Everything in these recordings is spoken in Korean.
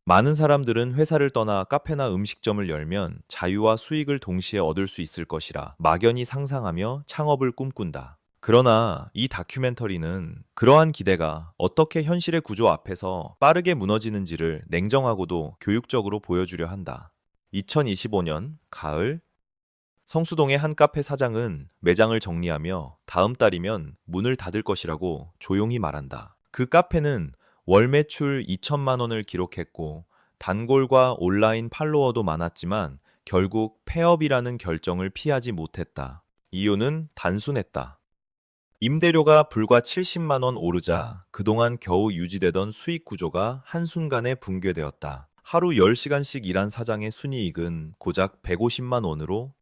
많은 사람들은 회사를 떠나 카페나 음식점을 열면 자유와 수익을 동시에 얻을 수 있을 것이라 막연히 상상하며 창업을 꿈꾼다. 그러나 이 다큐멘터리는 그러한 기대가 어떻게 현실의 구조 앞에서 빠르게 무너지는지를 냉정하고도 교육적으로 보여주려 한다. 2025년 가을, 성수동의 한 카페 사장은 매장을 정리하며 다음 달이면 문을 닫을 것이라고 조용히 말한다. 그 카페는 월 매출 2천만 원을 기록했고 단골과 온라인 팔로워도 많았지만 결국 폐업이라는 결정을 피하지 못했다. 이유는 단순했다. 임대료가 불과 70만 원 오르자 그동안 겨우 유지되던 수익 구조가 한순간에 붕괴되었다. 하루 10시간씩 일한 사장의 순이익은 고작 150만 원으로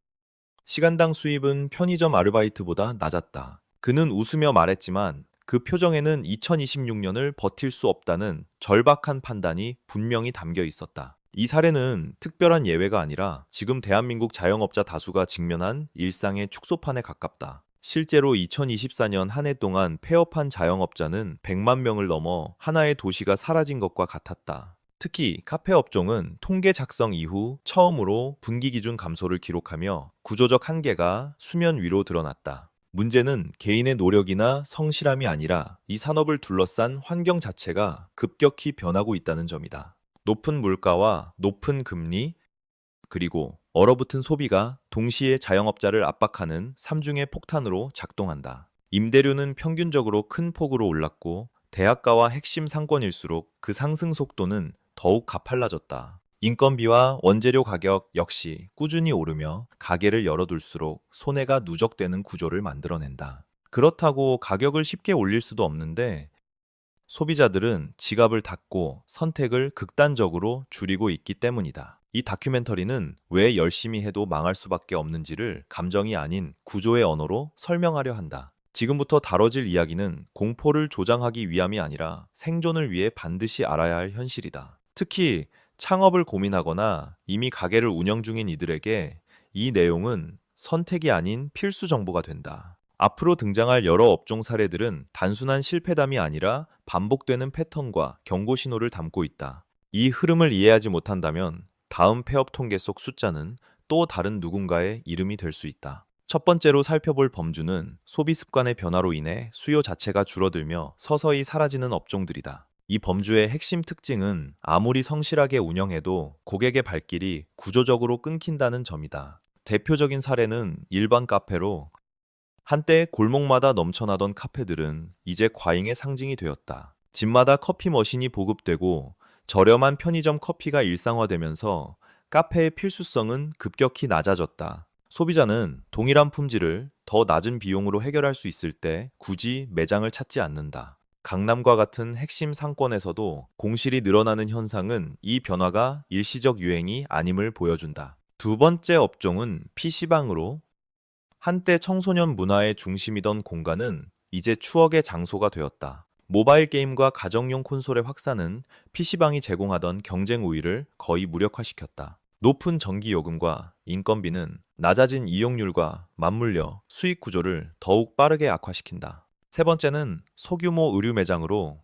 시간당 수입은 편의점 아르바이트보다 낮았다. 그는 웃으며 말했지만 그 표정에는 2026년을 버틸 수 없다는 절박한 판단이 분명히 담겨 있었다. 이 사례는 특별한 예외가 아니라 지금 대한민국 자영업자 다수가 직면한 일상의 축소판에 가깝다. 실제로 2024년 한 해 동안 폐업한 자영업자는 100만 명을 넘어 하나의 도시가 사라진 것과 같았다. 특히 카페 업종은 통계 작성 이후 처음으로 분기 기준 감소를 기록하며 구조적 한계가 수면 위로 드러났다. 문제는 개인의 노력이나 성실함이 아니라 이 산업을 둘러싼 환경 자체가 급격히 변하고 있다는 점이다. 높은 물가와 높은 금리, 그리고 얼어붙은 소비가 동시에 자영업자를 압박하는 삼중의 폭탄으로 작동한다. 임대료는 평균적으로 큰 폭으로 올랐고 대학가와 핵심 상권일수록 그 상승 속도는 더욱 가팔라졌다. 인건비와 원재료 가격 역시 꾸준히 오르며 가게를 열어둘수록 손해가 누적되는 구조를 만들어낸다. 그렇다고 가격을 쉽게 올릴 수도 없는데 소비자들은 지갑을 닫고 선택을 극단적으로 줄이고 있기 때문이다. 이 다큐멘터리는 왜 열심히 해도 망할 수밖에 없는지를 감정이 아닌 구조의 언어로 설명하려 한다. 지금부터 다뤄질 이야기는 공포를 조장하기 위함이 아니라 생존을 위해 반드시 알아야 할 현실이다. 특히 창업을 고민하거나 이미 가게를 운영 중인 이들에게 이 내용은 선택이 아닌 필수 정보가 된다. 앞으로 등장할 여러 업종 사례들은 단순한 실패담이 아니라 반복되는 패턴과 경고 신호를 담고 있다. 이 흐름을 이해하지 못한다면 다음 폐업 통계 속 숫자는 또 다른 누군가의 이름이 될 수 있다. 첫 번째로 살펴볼 범주는 소비 습관의 변화로 인해 수요 자체가 줄어들며 서서히 사라지는 업종들이다. 이 범주의 핵심 특징은 아무리 성실하게 운영해도 고객의 발길이 구조적으로 끊긴다는 점이다. 대표적인 사례는 일반 카페로 한때 골목마다 넘쳐나던 카페들은 이제 과잉의 상징이 되었다. 집마다 커피 머신이 보급되고 저렴한 편의점 커피가 일상화되면서 카페의 필수성은 급격히 낮아졌다. 소비자는 동일한 품질을 더 낮은 비용으로 해결할 수 있을 때 굳이 매장을 찾지 않는다. 강남과 같은 핵심 상권에서도 공실이 늘어나는 현상은 이 변화가 일시적 유행이 아님을 보여준다. 두 번째 업종은 PC방으로 한때 청소년 문화의 중심이던 공간은 이제 추억의 장소가 되었다. 모바일 게임과 가정용 콘솔의 확산은 PC방이 제공하던 경쟁 우위를 거의 무력화시켰다. 높은 전기 요금과 인건비는 낮아진 이용률과 맞물려 수익 구조를 더욱 빠르게 악화시킨다. 세 번째는 소규모 의류 매장으로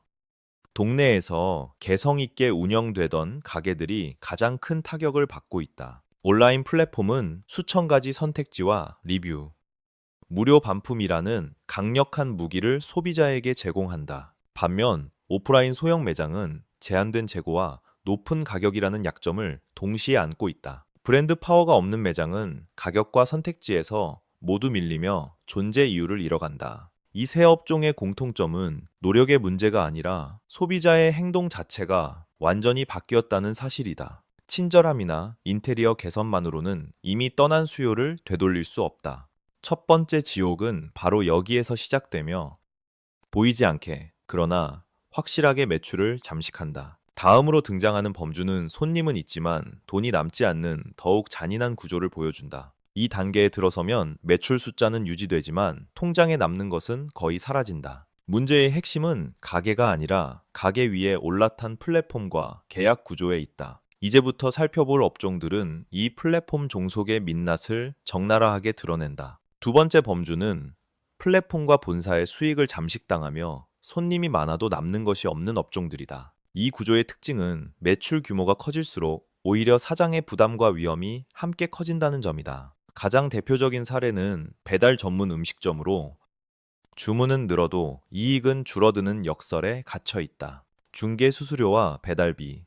동네에서 개성 있게 운영되던 가게들이 가장 큰 타격을 받고 있다. 온라인 플랫폼은 수천 가지 선택지와 리뷰, 무료 반품이라는 강력한 무기를 소비자에게 제공한다. 반면 오프라인 소형 매장은 제한된 재고와 높은 가격이라는 약점을 동시에 안고 있다. 브랜드 파워가 없는 매장은 가격과 선택지에서 모두 밀리며 존재 이유를 잃어간다. 이 세 업종의 공통점은 노력의 문제가 아니라 소비자의 행동 자체가 완전히 바뀌었다는 사실이다. 친절함이나 인테리어 개선만으로는 이미 떠난 수요를 되돌릴 수 없다. 첫 번째 지옥은 바로 여기에서 시작되며 보이지 않게, 그러나 확실하게 매출을 잠식한다. 다음으로 등장하는 범주는 손님은 있지만 돈이 남지 않는 더욱 잔인한 구조를 보여준다. 이 단계에 들어서면 매출 숫자는 유지되지만 통장에 남는 것은 거의 사라진다. 문제의 핵심은 가게가 아니라 가게 위에 올라탄 플랫폼과 계약 구조에 있다. 이제부터 살펴볼 업종들은 이 플랫폼 종속의 민낯을 적나라하게 드러낸다. 두 번째 범주는 플랫폼과 본사의 수익을 잠식당하며 손님이 많아도 남는 것이 없는 업종들이다. 이 구조의 특징은 매출 규모가 커질수록 오히려 사장의 부담과 위험이 함께 커진다는 점이다. 가장 대표적인 사례는 배달 전문 음식점으로 주문은 늘어도 이익은 줄어드는 역설에 갇혀 있다. 중개 수수료와 배달비,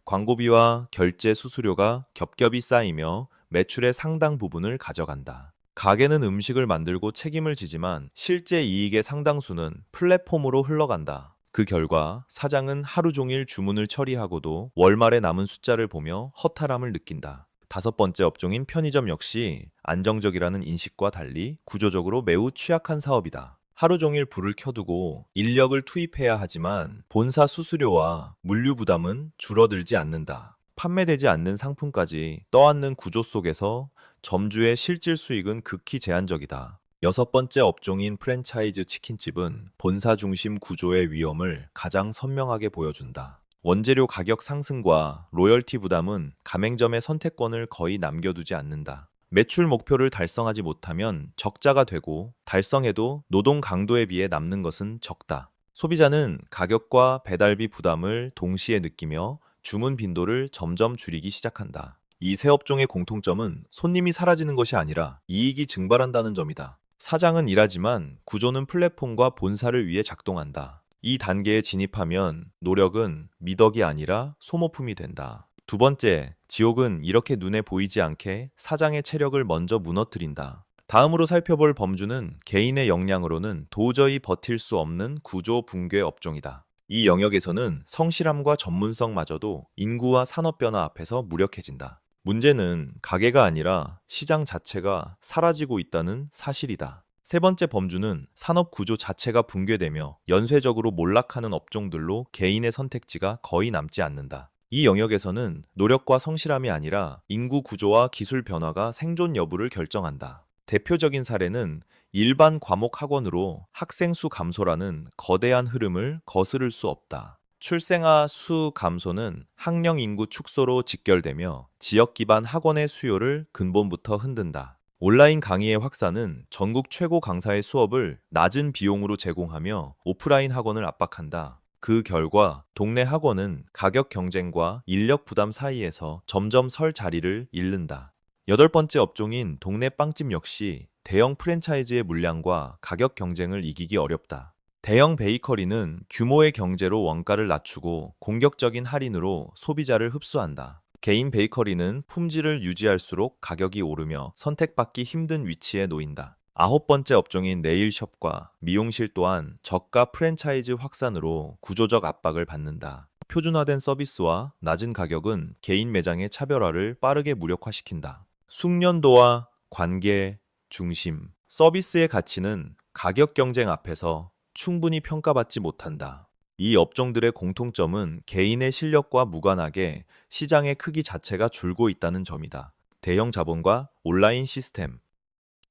광고비와 결제 수수료가 겹겹이 쌓이며 매출의 상당 부분을 가져간다. 가게는 음식을 만들고 책임을 지지만 실제 이익의 상당수는 플랫폼으로 흘러간다. 그 결과 사장은 하루 종일 주문을 처리하고도 월말에 남은 숫자를 보며 허탈함을 느낀다. 다섯 번째 업종인 편의점 역시 안정적이라는 인식과 달리 구조적으로 매우 취약한 사업이다. 하루 종일 불을 켜두고 인력을 투입해야 하지만 본사 수수료와 물류 부담은 줄어들지 않는다. 판매되지 않는 상품까지 떠안는 구조 속에서 점주의 실질 수익은 극히 제한적이다. 여섯 번째 업종인 프랜차이즈 치킨집은 본사 중심 구조의 위험을 가장 선명하게 보여준다. 원재료 가격 상승과 로열티 부담은 가맹점의 선택권을 거의 남겨두지 않는다. 매출 목표를 달성하지 못하면 적자가 되고 달성해도 노동 강도에 비해 남는 것은 적다. 소비자는 가격과 배달비 부담을 동시에 느끼며 주문 빈도를 점점 줄이기 시작한다. 이 세 업종의 공통점은 손님이 사라지는 것이 아니라 이익이 증발한다는 점이다. 사장은 일하지만 구조는 플랫폼과 본사를 위해 작동한다. 이 단계에 진입하면 노력은 미덕이 아니라 소모품이 된다. 두 번째, 지옥은 이렇게 눈에 보이지 않게 사장의 체력을 먼저 무너뜨린다. 다음으로 살펴볼 범주는 개인의 역량으로는 도저히 버틸 수 없는 구조 붕괴 업종이다. 이 영역에서는 성실함과 전문성마저도 인구와 산업 변화 앞에서 무력해진다. 문제는 가게가 아니라 시장 자체가 사라지고 있다는 사실이다. 세 번째 범주는 산업 구조 자체가 붕괴되며 연쇄적으로 몰락하는 업종들로 개인의 선택지가 거의 남지 않는다. 이 영역에서는 노력과 성실함이 아니라 인구 구조와 기술 변화가 생존 여부를 결정한다. 대표적인 사례는 일반 과목 학원으로 학생 수 감소라는 거대한 흐름을 거스를 수 없다. 출생아 수 감소는 학령 인구 축소로 직결되며 지역 기반 학원의 수요를 근본부터 흔든다. 온라인 강의의 확산은 전국 최고 강사의 수업을 낮은 비용으로 제공하며 오프라인 학원을 압박한다. 그 결과 동네 학원은 가격 경쟁과 인력 부담 사이에서 점점 설 자리를 잃는다. 여덟 번째 업종인 동네 빵집 역시 대형 프랜차이즈의 물량과 가격 경쟁을 이기기 어렵다. 대형 베이커리는 규모의 경제로 원가를 낮추고 공격적인 할인으로 소비자를 흡수한다. 개인 베이커리는 품질을 유지할수록 가격이 오르며 선택받기 힘든 위치에 놓인다. 아홉 번째 업종인 네일숍과 미용실 또한 저가 프랜차이즈 확산으로 구조적 압박을 받는다. 표준화된 서비스와 낮은 가격은 개인 매장의 차별화를 빠르게 무력화시킨다. 숙련도와 관계, 중심, 서비스의 가치는 가격 경쟁 앞에서 충분히 평가받지 못한다. 이 업종들의 공통점은 개인의 실력과 무관하게 시장의 크기 자체가 줄고 있다는 점이다. 대형 자본과 온라인 시스템,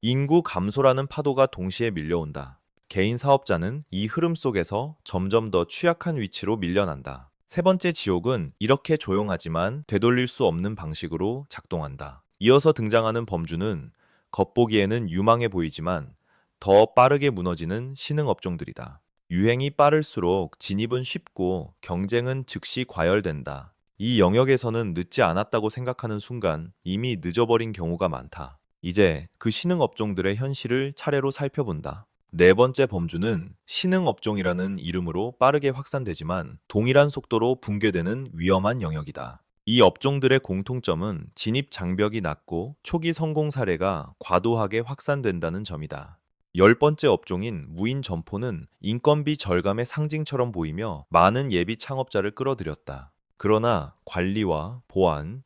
인구 감소라는 파도가 동시에 밀려온다. 개인 사업자는 이 흐름 속에서 점점 더 취약한 위치로 밀려난다. 세 번째 지옥은 이렇게 조용하지만 되돌릴 수 없는 방식으로 작동한다. 이어서 등장하는 범주는 겉보기에는 유망해 보이지만 더 빠르게 무너지는 신흥 업종들이다. 유행이 빠를수록 진입은 쉽고 경쟁은 즉시 과열된다. 이 영역에서는 늦지 않았다고 생각하는 순간 이미 늦어버린 경우가 많다. 이제 그 신흥 업종들의 현실을 차례로 살펴본다. 네 번째 범주는 신흥 업종이라는 이름으로 빠르게 확산되지만 동일한 속도로 붕괴되는 위험한 영역이다. 이 업종들의 공통점은 진입 장벽이 낮고 초기 성공 사례가 과도하게 확산된다는 점이다. 열 번째 업종인 무인 점포는 인건비 절감의 상징처럼 보이며 많은 예비 창업자를 끌어들였다. 그러나 관리와 보안,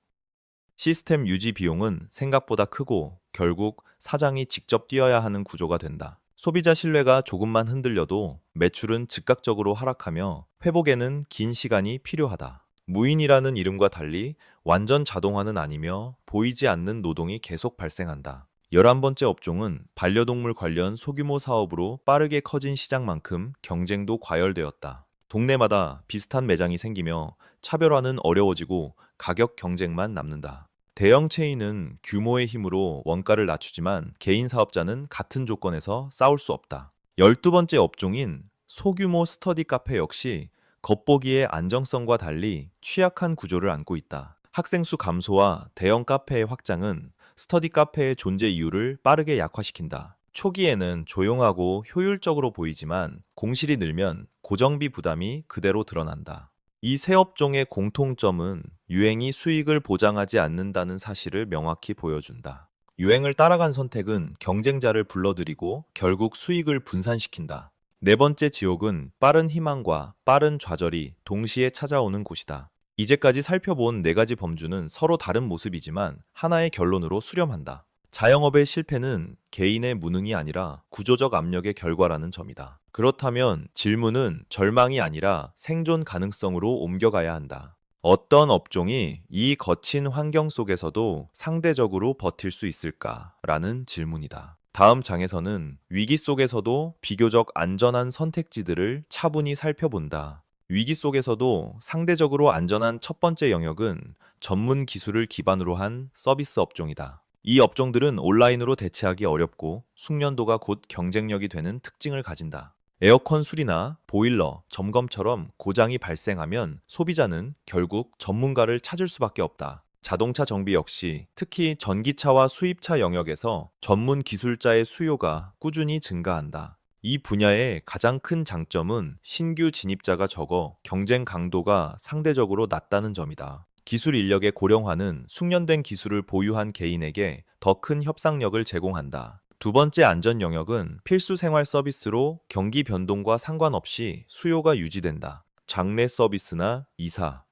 시스템 유지 비용은 생각보다 크고 결국 사장이 직접 뛰어야 하는 구조가 된다. 소비자 신뢰가 조금만 흔들려도 매출은 즉각적으로 하락하며 회복에는 긴 시간이 필요하다. 무인이라는 이름과 달리 완전 자동화는 아니며 보이지 않는 노동이 계속 발생한다. 11번째 업종은 반려동물 관련 소규모 사업으로 빠르게 커진 시장만큼 경쟁도 과열되었다. 동네마다 비슷한 매장이 생기며 차별화는 어려워지고 가격 경쟁만 남는다. 대형 체인은 규모의 힘으로 원가를 낮추지만 개인 사업자는 같은 조건에서 싸울 수 없다. 12번째 업종인 소규모 스터디 카페 역시 겉보기의 안정성과 달리 취약한 구조를 안고 있다. 학생 수 감소와 대형 카페의 확장은 스터디 카페의 존재 이유를 빠르게 약화시킨다. 초기에는 조용하고 효율적으로 보이지만 공실이 늘면 고정비 부담이 그대로 드러난다. 이 세 업종의 공통점은 유행이 수익을 보장하지 않는다는 사실을 명확히 보여준다. 유행을 따라간 선택은 경쟁자를 불러들이고 결국 수익을 분산시킨다. 네 번째 지옥은 빠른 희망과 빠른 좌절이 동시에 찾아오는 곳이다. 이제까지 살펴본 네 가지 범주는 서로 다른 모습이지만 하나의 결론으로 수렴한다. 자영업의 실패는 개인의 무능이 아니라 구조적 압력의 결과라는 점이다. 그렇다면 질문은 절망이 아니라 생존 가능성으로 옮겨가야 한다. 어떤 업종이 이 거친 환경 속에서도 상대적으로 버틸 수 있을까라는 질문이다. 다음 장에서는 위기 속에서도 비교적 안전한 선택지들을 차분히 살펴본다. 위기 속에서도 상대적으로 안전한 첫 번째 영역은 전문 기술을 기반으로 한 서비스 업종이다. 이 업종들은 온라인으로 대체하기 어렵고 숙련도가 곧 경쟁력이 되는 특징을 가진다. 에어컨 수리나 보일러, 점검처럼 고장이 발생하면 소비자는 결국 전문가를 찾을 수밖에 없다. 자동차 정비 역시 특히 전기차와 수입차 영역에서 전문 기술자의 수요가 꾸준히 증가한다. 이 분야의 가장 큰 장점은 신규 진입자가 적어 경쟁 강도가 상대적으로 낮다는 점이다. 기술 인력의 고령화는 숙련된 기술을 보유한 개인에게 더 큰 협상력을 제공한다. 두 번째 안전 영역은 필수 생활 서비스로 경기 변동과 상관없이 수요가 유지된다. 장례 서비스나 이사,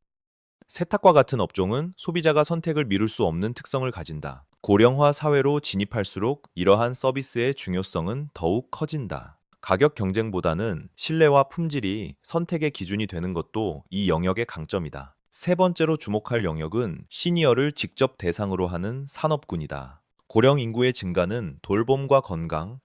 세탁과 같은 업종은 소비자가 선택을 미룰 수 없는 특성을 가진다. 고령화 사회로 진입할수록 이러한 서비스의 중요성은 더욱 커진다. 가격 경쟁보다는 신뢰와 품질이 선택의 기준이 되는 것도 이 영역의 강점이다. 세 번째로 주목할 영역은 시니어를 직접 대상으로 하는 산업군이다. 고령 인구의 증가는 돌봄과 건강,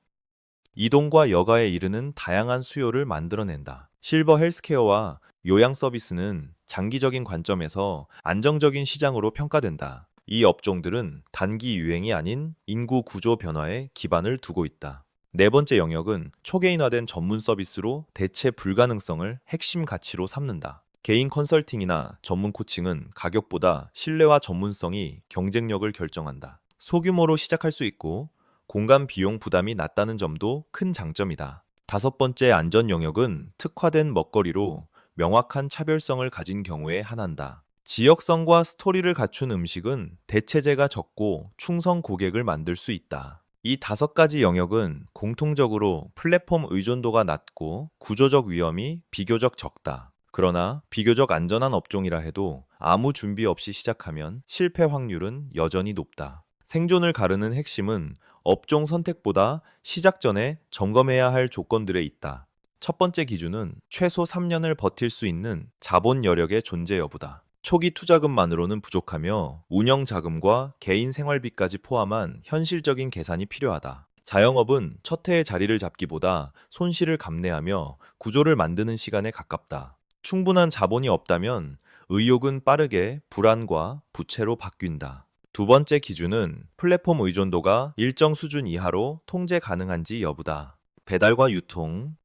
이동과 여가에 이르는 다양한 수요를 만들어낸다. 실버 헬스케어와 요양 서비스는 장기적인 관점에서 안정적인 시장으로 평가된다. 이 업종들은 단기 유행이 아닌 인구 구조 변화에 기반을 두고 있다. 네 번째 영역은 초개인화된 전문 서비스로 대체 불가능성을 핵심 가치로 삼는다. 개인 컨설팅이나 전문 코칭은 가격보다 신뢰와 전문성이 경쟁력을 결정한다. 소규모로 시작할 수 있고 공간 비용 부담이 낮다는 점도 큰 장점이다. 다섯 번째 안전 영역은 특화된 먹거리로 명확한 차별성을 가진 경우에 한한다. 지역성과 스토리를 갖춘 음식은 대체재가 적고 충성 고객을 만들 수 있다. 이 다섯 가지 영역은 공통적으로 플랫폼 의존도가 낮고 구조적 위험이 비교적 적다. 그러나 비교적 안전한 업종이라 해도 아무 준비 없이 시작하면 실패 확률은 여전히 높다. 생존을 가르는 핵심은 업종 선택보다 시작 전에 점검해야 할 조건들에 있다. 첫 번째 기준은 최소 3년을 버틸 수 있는 자본 여력의 존재 여부다. 초기 투자금만으로는 부족하며 운영 자금과 개인 생활비까지 포함한 현실적인 계산이 필요하다. 자영업은 첫 해의 자리를 잡기보다 손실을 감내하며 구조를 만드는 시간에 가깝다. 충분한 자본이 없다면 의욕은 빠르게 불안과 부채로 바뀐다. 두 번째 기준은 플랫폼 의존도가 일정 수준 이하로 통제 가능한지 여부다. 배달과 유통,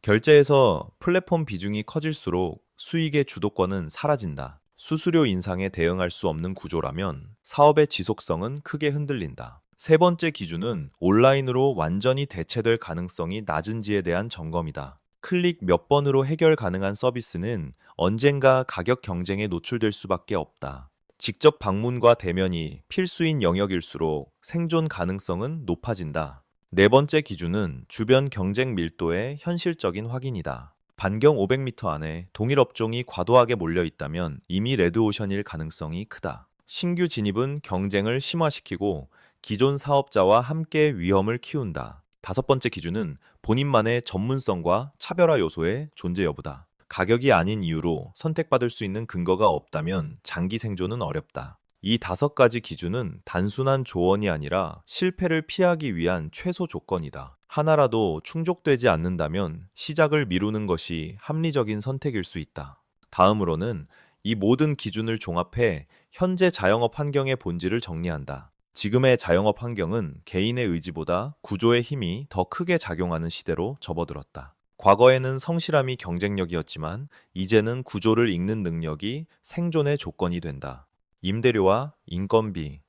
결제에서 플랫폼 비중이 커질수록 수익의 주도권은 사라진다. 수수료 인상에 대응할 수 없는 구조라면 사업의 지속성은 크게 흔들린다. 세 번째 기준은 온라인으로 완전히 대체될 가능성이 낮은지에 대한 점검이다. 클릭 몇 번으로 해결 가능한 서비스는 언젠가 가격 경쟁에 노출될 수밖에 없다. 직접 방문과 대면이 필수인 영역일수록 생존 가능성은 높아진다. 네 번째 기준은 주변 경쟁 밀도의 현실적인 확인이다. 반경 500m 안에 동일 업종이 과도하게 몰려 있다면 이미 레드오션일 가능성이 크다. 신규 진입은 경쟁을 심화시키고 기존 사업자와 함께 위험을 키운다. 다섯 번째 기준은 본인만의 전문성과 차별화 요소의 존재 여부다. 가격이 아닌 이유로 선택받을 수 있는 근거가 없다면 장기 생존은 어렵다. 이 다섯 가지 기준은 단순한 조언이 아니라 실패를 피하기 위한 최소 조건이다. 하나라도 충족되지 않는다면 시작을 미루는 것이 합리적인 선택일 수 있다. 다음으로는 이 모든 기준을 종합해 현재 자영업 환경의 본질을 정리한다. 지금의 자영업 환경은 개인의 의지보다 구조의 힘이 더 크게 작용하는 시대로 접어들었다. 과거에는 성실함이 경쟁력이었지만 이제는 구조를 읽는 능력이 생존의 조건이 된다. 임대료와 인건비,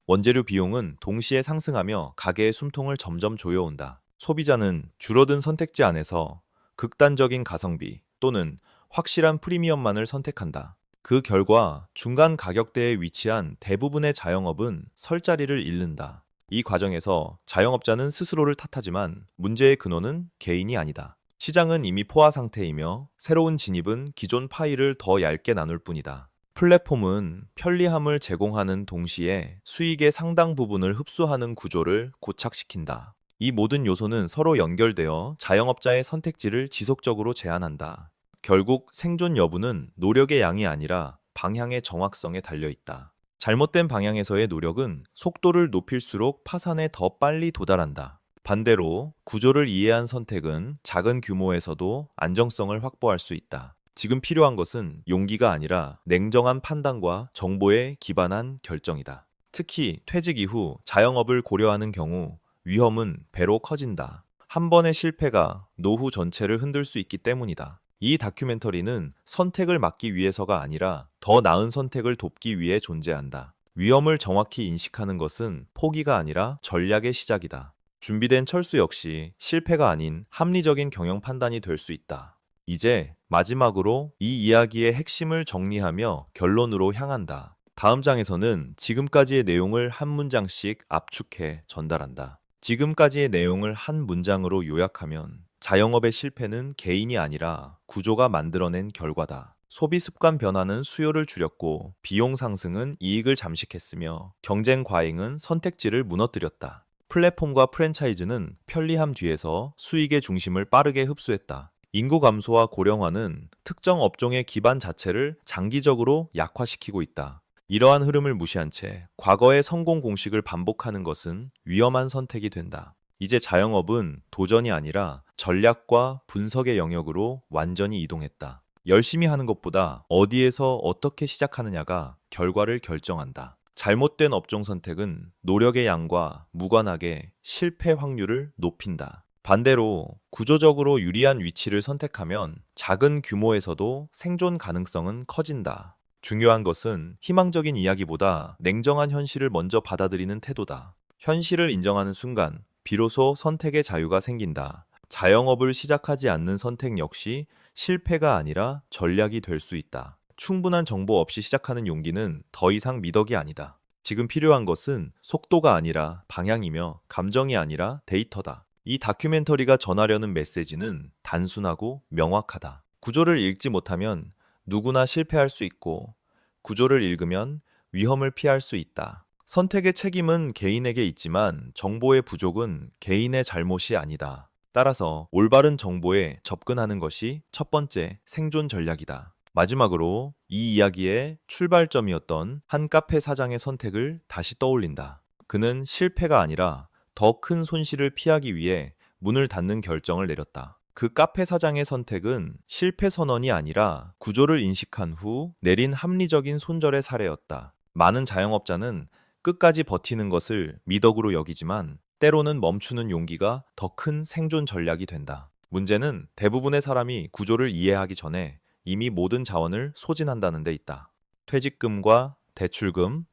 원재료 비용은 동시에 상승하며 가게의 숨통을 점점 조여온다. 소비자는 줄어든 선택지 안에서 극단적인 가성비 또는 확실한 프리미엄만을 선택한다. 그 결과 중간 가격대에 위치한 대부분의 자영업은 설 자리를 잃는다. 이 과정에서 자영업자는 스스로를 탓하지만 문제의 근원은 개인이 아니다. 시장은 이미 포화 상태이며 새로운 진입은 기존 파일을 더 얇게 나눌 뿐이다. 플랫폼은 편리함을 제공하는 동시에 수익의 상당 부분을 흡수하는 구조를 고착시킨다. 이 모든 요소는 서로 연결되어 자영업자의 선택지를 지속적으로 제한한다. 결국 생존 여부는 노력의 양이 아니라 방향의 정확성에 달려 있다. 잘못된 방향에서의 노력은 속도를 높일수록 파산에 더 빨리 도달한다. 반대로 구조를 이해한 선택은 작은 규모에서도 안정성을 확보할 수 있다. 지금 필요한 것은 용기가 아니라 냉정한 판단과 정보에 기반한 결정이다. 특히 퇴직 이후 자영업을 고려하는 경우 위험은 배로 커진다. 한 번의 실패가 노후 전체를 흔들 수 있기 때문이다. 이 다큐멘터리는 선택을 막기 위해서가 아니라 더 나은 선택을 돕기 위해 존재한다. 위험을 정확히 인식하는 것은 포기가 아니라 전략의 시작이다. 준비된 철수 역시 실패가 아닌 합리적인 경영 판단이 될 수 있다. 이제 마지막으로 이 이야기의 핵심을 정리하며 결론으로 향한다. 다음 장에서는 지금까지의 내용을 한 문장씩 압축해 전달한다. 지금까지의 내용을 한 문장으로 요약하면 자영업의 실패는 개인이 아니라 구조가 만들어낸 결과다. 소비 습관 변화는 수요를 줄였고 비용 상승은 이익을 잠식했으며 경쟁 과잉은 선택지를 무너뜨렸다. 플랫폼과 프랜차이즈는 편리함 뒤에서 수익의 중심을 빠르게 흡수했다. 인구 감소와 고령화는 특정 업종의 기반 자체를 장기적으로 약화시키고 있다. 이러한 흐름을 무시한 채 과거의 성공 공식을 반복하는 것은 위험한 선택이 된다. 이제 자영업은 도전이 아니라 전략과 분석의 영역으로 완전히 이동했다. 열심히 하는 것보다 어디에서 어떻게 시작하느냐가 결과를 결정한다. 잘못된 업종 선택은 노력의 양과 무관하게 실패 확률을 높인다. 반대로 구조적으로 유리한 위치를 선택하면 작은 규모에서도 생존 가능성은 커진다. 중요한 것은 희망적인 이야기보다 냉정한 현실을 먼저 받아들이는 태도다. 현실을 인정하는 순간 비로소 선택의 자유가 생긴다. 자영업을 시작하지 않는 선택 역시 실패가 아니라 전략이 될 수 있다. 충분한 정보 없이 시작하는 용기는 더 이상 미덕이 아니다. 지금 필요한 것은 속도가 아니라 방향이며 감정이 아니라 데이터다. 이 다큐멘터리가 전하려는 메시지는 단순하고 명확하다. 구조를 읽지 못하면 누구나 실패할 수 있고, 구조를 읽으면 위험을 피할 수 있다. 선택의 책임은 개인에게 있지만 정보의 부족은 개인의 잘못이 아니다. 따라서 올바른 정보에 접근하는 것이 첫 번째 생존 전략이다. 마지막으로 이 이야기의 출발점이었던 한 카페 사장의 선택을 다시 떠올린다. 그는 실패가 아니라 더 큰 손실을 피하기 위해 문을 닫는 결정을 내렸다. 그 카페 사장의 선택은 실패 선언이 아니라 구조를 인식한 후 내린 합리적인 손절의 사례였다. 많은 자영업자는 끝까지 버티는 것을 미덕으로 여기지만 때로는 멈추는 용기가 더 큰 생존 전략이 된다. 문제는 대부분의 사람이 구조를 이해하기 전에 이미 모든 자원을 소진한다는 데 있다. 퇴직금과 대출금,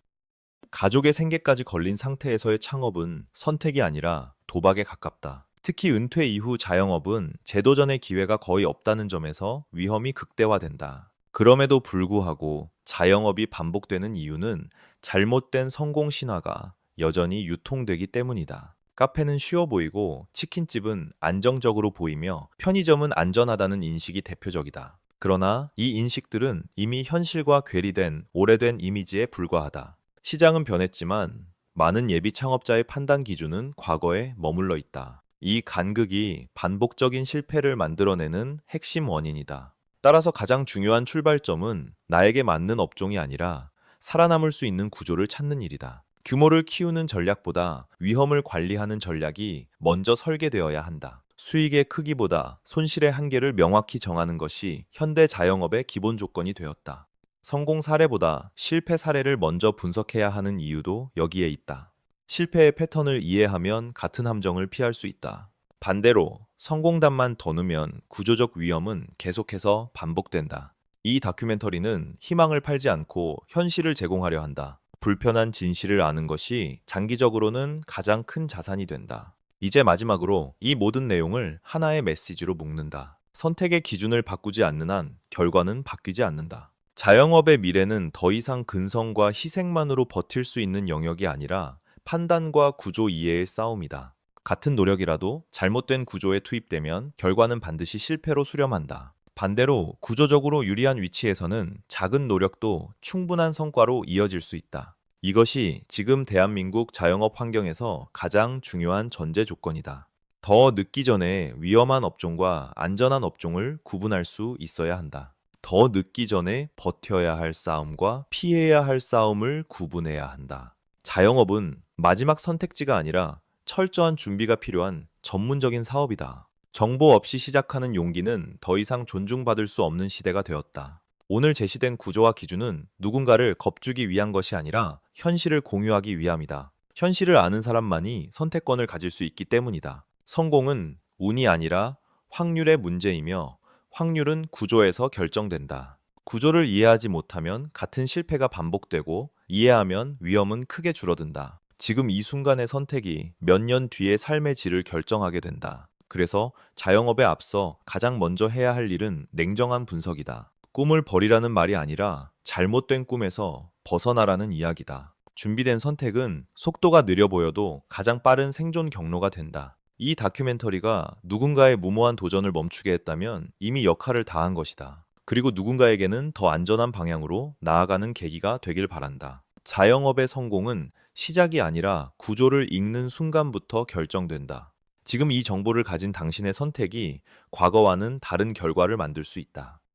가족의 생계까지 걸린 상태에서의 창업은 선택이 아니라 도박에 가깝다. 특히 은퇴 이후 자영업은 재도전의 기회가 거의 없다는 점에서 위험이 극대화된다. 그럼에도 불구하고 자영업이 반복되는 이유는 잘못된 성공 신화가 여전히 유통되기 때문이다. 카페는 쉬워 보이고 치킨집은 안정적으로 보이며 편의점은 안전하다는 인식이 대표적이다. 그러나 이 인식들은 이미 현실과 괴리된 오래된 이미지에 불과하다. 시장은 변했지만 많은 예비 창업자의 판단 기준은 과거에 머물러 있다. 이 간극이 반복적인 실패를 만들어내는 핵심 원인이다. 따라서 가장 중요한 출발점은 나에게 맞는 업종이 아니라 살아남을 수 있는 구조를 찾는 일이다. 규모를 키우는 전략보다 위험을 관리하는 전략이 먼저 설계되어야 한다. 수익의 크기보다 손실의 한계를 명확히 정하는 것이 현대 자영업의 기본 조건이 되었다. 성공 사례보다 실패 사례를 먼저 분석해야 하는 이유도 여기에 있다. 실패의 패턴을 이해하면 같은 함정을 피할 수 있다. 반대로 성공담만 더 넣으면 구조적 위험은 계속해서 반복된다. 이 다큐멘터리는 희망을 팔지 않고 현실을 제공하려 한다. 불편한 진실을 아는 것이 장기적으로는 가장 큰 자산이 된다. 이제 마지막으로 이 모든 내용을 하나의 메시지로 묶는다. 선택의 기준을 바꾸지 않는 한 결과는 바뀌지 않는다. 자영업의 미래는 더 이상 근성과 희생만으로 버틸 수 있는 영역이 아니라 판단과 구조 이해의 싸움이다. 같은 노력이라도 잘못된 구조에 투입되면 결과는 반드시 실패로 수렴한다. 반대로 구조적으로 유리한 위치에서는 작은 노력도 충분한 성과로 이어질 수 있다. 이것이 지금 대한민국 자영업 환경에서 가장 중요한 전제 조건이다. 더 늦기 전에 위험한 업종과 안전한 업종을 구분할 수 있어야 한다. 더 늦기 전에 버텨야 할 싸움과 피해야 할 싸움을 구분해야 한다. 자영업은 마지막 선택지가 아니라 철저한 준비가 필요한 전문적인 사업이다. 정보 없이 시작하는 용기는 더 이상 존중받을 수 없는 시대가 되었다. 오늘 제시된 구조와 기준은 누군가를 겁주기 위한 것이 아니라 현실을 공유하기 위함이다. 현실을 아는 사람만이 선택권을 가질 수 있기 때문이다. 성공은 운이 아니라 확률의 문제이며 확률은 구조에서 결정된다. 구조를 이해하지 못하면 같은 실패가 반복되고 이해하면 위험은 크게 줄어든다. 지금 이 순간의 선택이 몇 년 뒤의 삶의 질을 결정하게 된다. 그래서 자영업에 앞서 가장 먼저 해야 할 일은 냉정한 분석이다. 꿈을 버리라는 말이 아니라 잘못된 꿈에서 벗어나라는 이야기다. 준비된 선택은 속도가 느려 보여도 가장 빠른 생존 경로가 된다. 이 다큐멘터리가 누군가의 무모한 도전을 멈추게 했다면 이미 역할을 다한 것이다. 그리고 누군가에게는 더 안전한 방향으로 나아가는 계기가 되길 바란다. 자영업의 성공은 시작이 아니라 구조를 읽는 순간부터 결정된다. 지금 이 정보를 가진 당신의 선택이 과거와는 다른 결과를 만들 수 있다.